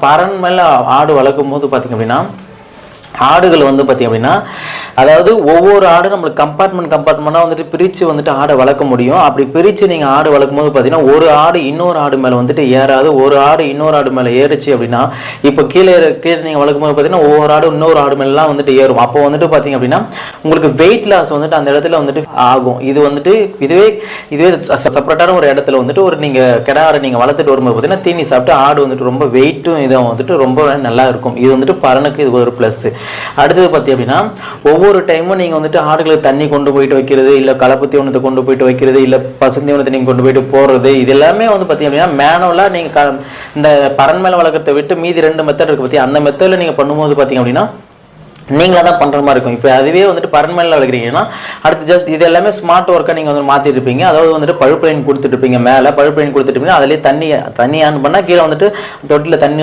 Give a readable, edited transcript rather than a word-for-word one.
பறன் மேல ஆடு வளர்க்கும் போது பார்த்தீங்க அப்படின்னா ஆடுகள் வந்து பார்த்தீங்க அப்படின்னா அதாவது ஒவ்வொரு ஆடு நம்மளுக்கு கம்பார்ட்மெண்ட்டாக வந்துட்டு பிரித்து வந்துட்டு ஆடை வளர்க்க முடியும். அப்படி பிரித்து நீங்கள் ஆடு வளர்க்கும் போது பார்த்தீங்கன்னா ஒரு ஆடு இன்னொரு ஆடு மேலே வந்துட்டு ஏறாது. ஒரு ஆடு இன்னொரு ஆடு மேலே ஏறுச்சு அப்படின்னா இப்போ கீழே நீங்கள் வளர்க்கும் போது பார்த்தீங்கன்னா ஒவ்வொரு ஆடு இன்னொரு ஆடு மேலாம் வந்துட்டு ஏறும். அப்போ வந்துட்டு பார்த்தீங்க அப்படின்னா உங்களுக்கு வெயிட் லாஸ் வந்துட்டு அந்த இடத்துல வந்துட்டு ஆகும். இது வந்துட்டு இதுவே செப்பரேட்டான ஒரு இடத்துல வந்துட்டு ஒரு நீங்கள் கிடா ஆடை நீங்கள் வளர்த்துட்டு வரும்போது பார்த்தீங்கன்னா தீனி சாப்பிட்டு ஆடு வந்துட்டு ரொம்ப வெயிட்டும் இதை வந்துட்டு ரொம்ப நல்லா இருக்கும். இது வந்துட்டு பறனுக்கு இது ஒரு ப்ளஸ். அடுத்தது பார்த்தி அப்படின்னா ஒவ்வொரு டைமும் நீங்கள் வந்துட்டு ஆடுகளுக்கு தண்ணி கொண்டு போயிட்டு வைக்கிறது, இல்லை கலப்பு தீவனத்தை கொண்டு போயிட்டு வைக்கிறது, இல்லை பசு தீவனத்தை நீங்கள் கொண்டு போயிட்டு போடுறது, இது எல்லாமே வந்து பார்த்தீங்க அப்படின்னா மேனுவலாக நீங்கள் இந்த பறன் மேலே வளர்க்கறதை விட்டு மீதி 2 மெத்தட் இருக்கு பற்றி அந்த மெத்தடில் நீங்கள் பண்ணும்போது பார்த்தீங்க அப்படின்னா நீங்களாக தான் பண்ணுற மாதிரி இருக்கும். இப்போ அதுவே வந்துட்டு பரன்மேலில் வளர்க்குறீங்கன்னா அடுத்து ஜஸ்ட் இது எல்லாமே ஸ்மார்ட் ஒர்க்காக நீங்கள் வந்து மாற்றிருப்பீங்க. அதாவது வந்துட்டு பழுப்பு லைன் கொடுத்துட்ருப்பீங்க, மேலே பழுப்பு லைன் கொடுத்துட்டுப்பீங்க, அதிலே தண்ணி ஆன் பண்ணால் கீழே வந்துட்டு தொட்டியில் தண்ணி